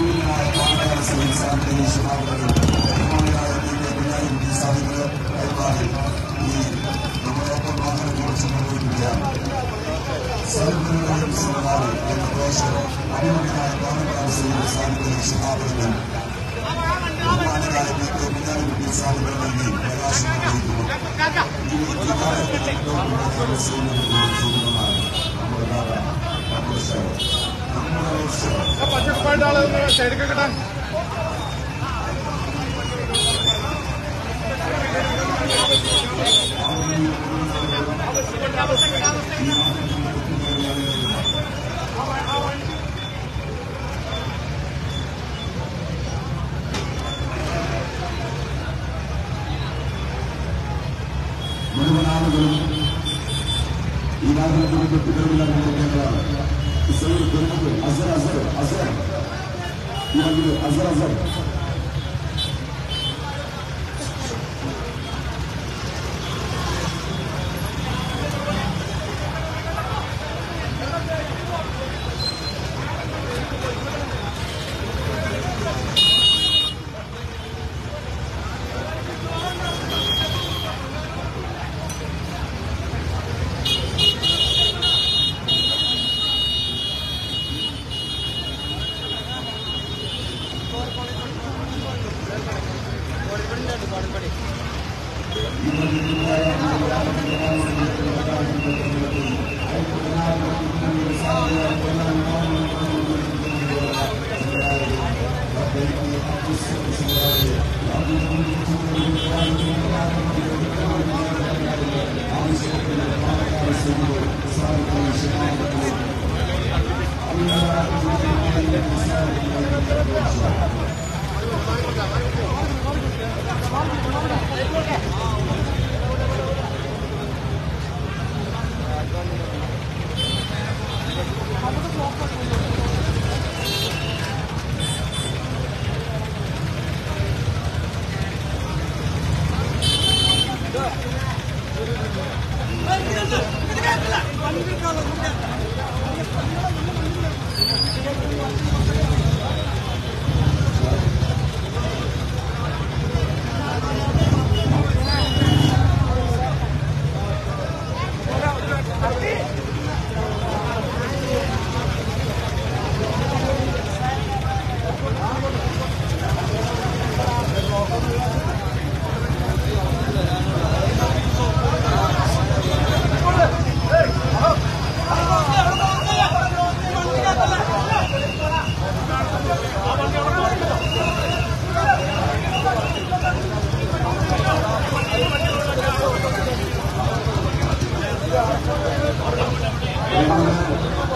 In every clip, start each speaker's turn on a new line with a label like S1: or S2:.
S1: അഭിനന്ദനായ Palakkad civil sanitary ശുഭാപ്രതി ബഹുമാനായ പിണറായി സാഹിബ് കൈമാറി ഈ നമ്മളൊപ്പം വാഹനം കുറിച്ച് നിർവഹിക്കുകയാണ്. സർവ്വജനങ്ങളെയും സമാധാനം എന്ന ഘോഷവും അഭിനന്ദനായ പാലക്കാട് സിവിൽ സാനിറ്ററി ശുഭാപ്രതി ബഹുമാനായ പിണറായി സാഹിബ് നൽകി പ്രകാശം നിർവഹിക്കുന്നു. ഈ കാലഘട്ടത്തിൽ
S2: പച്ചപ്പായിട്ട് ആളെ സൈഡിൽ കിട്ടാൻ
S1: മുഴുവൻ ആളുകളും ഈ വാഹനത്തിന് തൊട്ടുകഴിഞ്ഞാണ്. അസർ അസർ അസർ അസർ അസർ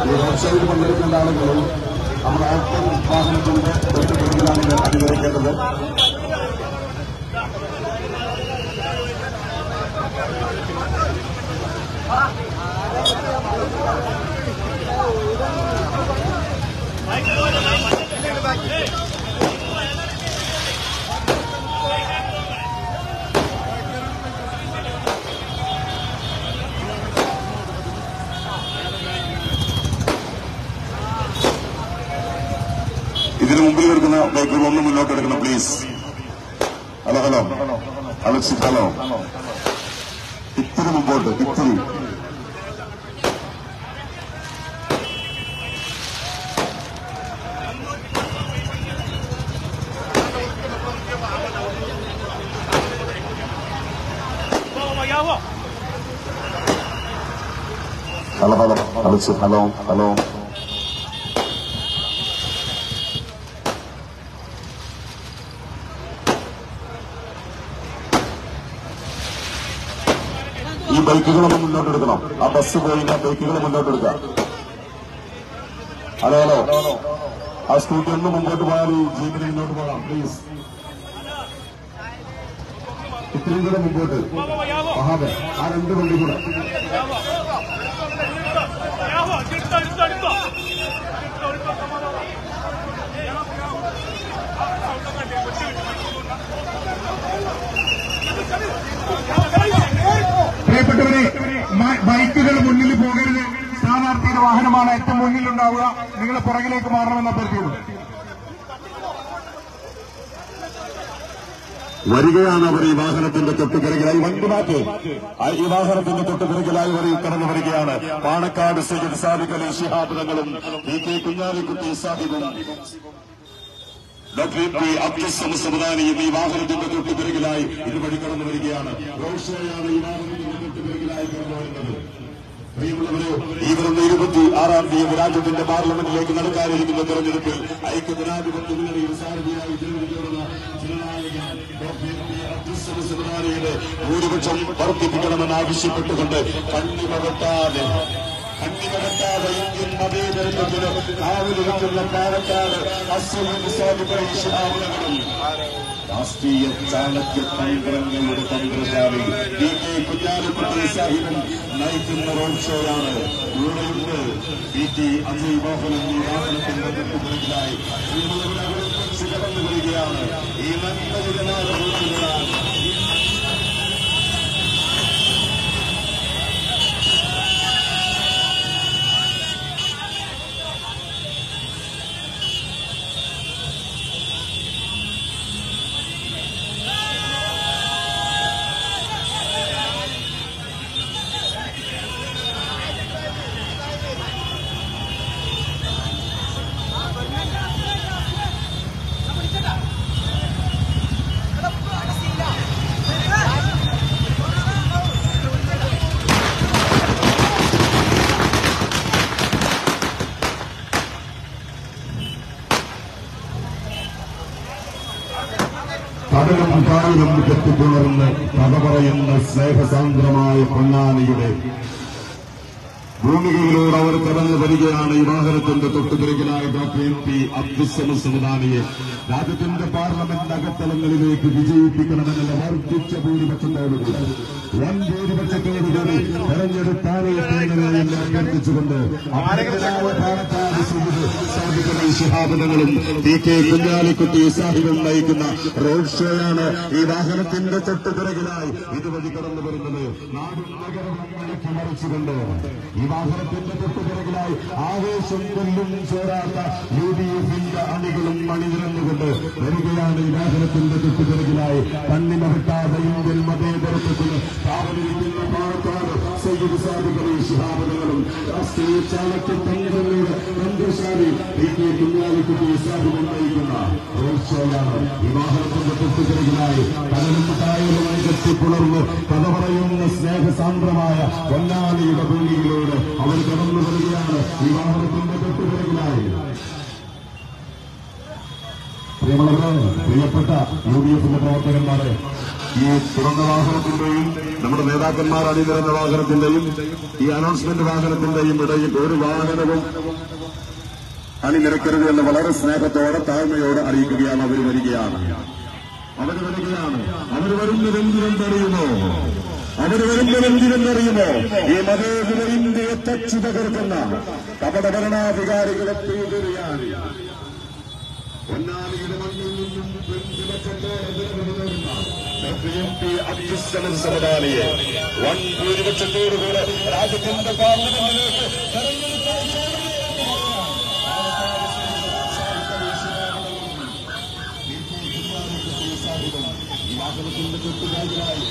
S1: റോഡ് പങ്കെടുക്കേണ്ട ആളുകളും നമ്മുടെ ആക്ഷൻ വാഹനത്തിന്റെ തൊട്ടുപിടിക്കലാണ് അനുവദിക്കേണ്ടത്. ഇതിന് മുമ്പിൽ കിടക്കുന്ന ബൈക്കുകൾ ഒന്ന് മുന്നോട്ട് എടുക്കണം പ്ലീസ്. ഹലോ ഹലോ അലക്സിത് ഹലോ, ഇത്തിരി മുമ്പോട്ട് ഇത്തിരി. ഹലോ ഹലോ അലക്സിത് ഹലോ ഹലോ. ഈ ബൈക്കുകളൊന്നും മുന്നോട്ടെടുക്കണം. ആ ബസ് പോയി ആ ബൈക്കുകൾ മുന്നോട്ടെടുക്കാം. ഹലോ ഹലോ ആ സ്കൂട്ടി ഒന്ന് മുമ്പോട്ട് പോയാൽ ഈ ജീപ്പിന് മുന്നോട്ട് പോകാം പ്ലീസ്. ഇത്രയും കൂടെ മുമ്പോട്ട് മഹാബേ ആ രണ്ട് വണ്ടി കൂടെ. പ്രിയപ്പെട്ടവരെ, ബൈക്കുകൾ മുന്നിൽ പോകരുത്. സ്ഥാനാർത്ഥിയുടെ വാഹനമാണ് ഏറ്റവും മുന്നിലുണ്ടാവുക. നിങ്ങൾ പുറകിലേക്ക് മാറണമെന്ന് അഭ്യർത്ഥിക്കുന്നു. വരികയാണ്. അവർ ഈ വാഹനത്തിന്റെ തൊട്ടുപിറകിലായി വണ്ടിമാറ്റ് ഈ വാഹനത്തിന്റെ തൊട്ടുപിറകിലായി അവർ കടന്നു വരികയാണ്. പാണക്കാട് സയ്യിദ് സാദിഖ് അലി ശിഹാബ് തങ്ങളും പി കെ കുഞ്ഞാലിക്കുട്ടി സാഹിബും ഡോക്ടർ പി അബ്ദുൽ സമദ് സമദാനിയും ഈ വാഹനത്തിന്റെ തൊട്ടുപിറകിലായി ഇതുവഴി കടന്നു വരികയാണ്. റോഷയാണ് ഈ വാഹനത്തിന്റെ തൊട്ടുപിറകിലായി കടന്നു വരുന്നത്. പ്രിയമുള്ളവരെ, ഈ വരുന്ന 26-ാം തീയതി രാജ്യത്തിന്റെ പാർലമെന്റിലേക്ക് നടക്കാനിരിക്കുന്ന തെരഞ്ഞെടുപ്പിൽ ഐക്യജനാധിപത്യ മുന്നണിയിൽ സാരഥിയായി തിരഞ്ഞെടുക്കപ്പെടുന്ന ജനനായകൻ ഡോക്ടർ പി അബ്ദുൽ സമദ് സമദാനിയുടെ ഭൂരിപക്ഷം വർദ്ധിപ്പിക്കണമെന്ന് ആവശ്യപ്പെട്ടുകൊണ്ട് കണ്ണിമകട്ടാതെ ഇന്ത്യൻ മതേതരത്വത്തിന് കാവലിരിക്കുന്ന പാലക്കാട് ശിഹാബുകളും രാഷ്ട്രീയ ചാണക്യ തന്ത്രങ്ങളുടെ തന്ത്രശാലി പി കെ കുഞ്ഞാലിക്കുട്ടി സാഹിബും നയിക്കുന്ന റോഡ് ഷോയാണ്. കൂടെയുണ്ട് പി ടി അജയ് മോഹനും ഈ വാഹനത്തിന്റെ തൊട്ടുപിറകിലായി കടന്നു വരികയാണ്. ഈ നല്ല ജനനാഥ കടലും കായലും കെട്ടിപ്പുണർന്ന് കഥ പറയുന്ന സ്നേഹസാന്ദ്രമായ പൊന്നാനിയുടെ ഭൂമികയിലൂടെ അവർ കടന്നു വരികയാണ്. ഈ വാഹനത്തിന്റെ തൊട്ടുപിറകിലായ ഡോക്ടർ പി അബ്ദുൽ സമദ് സമദാനിയെ രാജ്യത്തിന്റെ പാർലമെന്റ് അകത്തളങ്ങളിലേക്ക് വിജയിപ്പിക്കണമെന്നുള്ള വർദ്ധിച്ച ഭൂരിപക്ഷത്തോടുകൂടി വൻ ഭൂരിപക്ഷത്തോടുകൂടി തെരഞ്ഞെടുപ്പാനയെന്ന് അഭ്യർത്ഥിച്ചുകൊണ്ട് പാലക്കാട് സാദിഖ് ശിഹാബുകളും പി കെ കുഞ്ഞാലിക്കുട്ടി സാഹിബും നയിക്കുന്ന റോഡ് ഷോയാണ് ഈ വാഹനത്തിന്റെ തൊട്ടുപിറകിലായി ഇതുവഴി കടന്നു വരുന്നത്. നാടും നഗരവും മറിച്ചുകൊണ്ട് ഈ വാഹനത്തിന്റെ തൊട്ടുപിറകിലായി ആവേശം കൊല്ലും ചോരാത്ത UDFന്റെ അണികളും അണിനിരന്നുകൊണ്ട് വരികയാണ്. ഈ വാഹനത്തിന്റെ തൊട്ടുപിറകിലായി കണ്ണിമകട്ടാതെ ഇന്ത്യൻ മതേതരത്വത്തിന് കാവലിരിക്കുന്ന പാലക്കാട് സയ്യിദ് സാദിഖ് അലി ശിഹാബുകളും രാഷ്ട്രീയ ചാണക്യ തന്ത്രങ്ങളുടെ തന്ത്രശാലി പി കെ കുഞ്ഞാലിക്കുട്ടി സാഹിബും നയിക്കുന്ന റോഡ് ഷോയാണ്. ഈ വാഹനത്തിന്റെ തൊട്ടുപിറകിലായി കടലും കായലുമായി കെട്ടിപ്പുണർന്ന് കഥ പറയുന്ന സ്നേഹസാന്ദ്രമായ പൊന്നാനിയുടെ ഭൂമിയിലൂടെ അവർ കടന്നു വരികയാണ്. ഈ വാഹനത്തിന്റെ തൊട്ടുപിറകിലായി പ്രിയപ്പെട്ട UDFന്റെ പ്രവർത്തകന്മാരെ, ഈ തുറന്ന വാഹനത്തിന്റെയും നമ്മുടെ നേതാക്കന്മാർ അണിനിരന്ന വാഹനത്തിന്റെയും ഈ അനൗൺസ്മെന്റ് വാഹനത്തിന്റെയും ഇടയിൽ ഒരു വാഹനവും അണിനിരക്കരുത് എന്ന് വളരെ സ്നേഹത്തോടെ താഴ്മയോടെ അറിയിക്കുകയാണ്. അവർ വരികയാണ്. അവർ വരുന്നതെന്തിനെന്നറിയുമോ? ഈ മതേതര ഇന്ത്യയെ തച്ചു തകർക്കുന്ന കപടഭരണാധികാരികളെ പിന്തുടരാൻ പൊന്നാനിയുടെ മണ്ണിൽ നിന്നും അബ്ദുൽ സമദ് സമദാനിയെ വൻ ഭൂരിപക്ഷത്തോടുകൂടെ രാജ്യത്തിന്റെ പാർലമെന്റിലേക്ക് ഈ വാഹനത്തിന്റെ തൊട്ടുകാരായി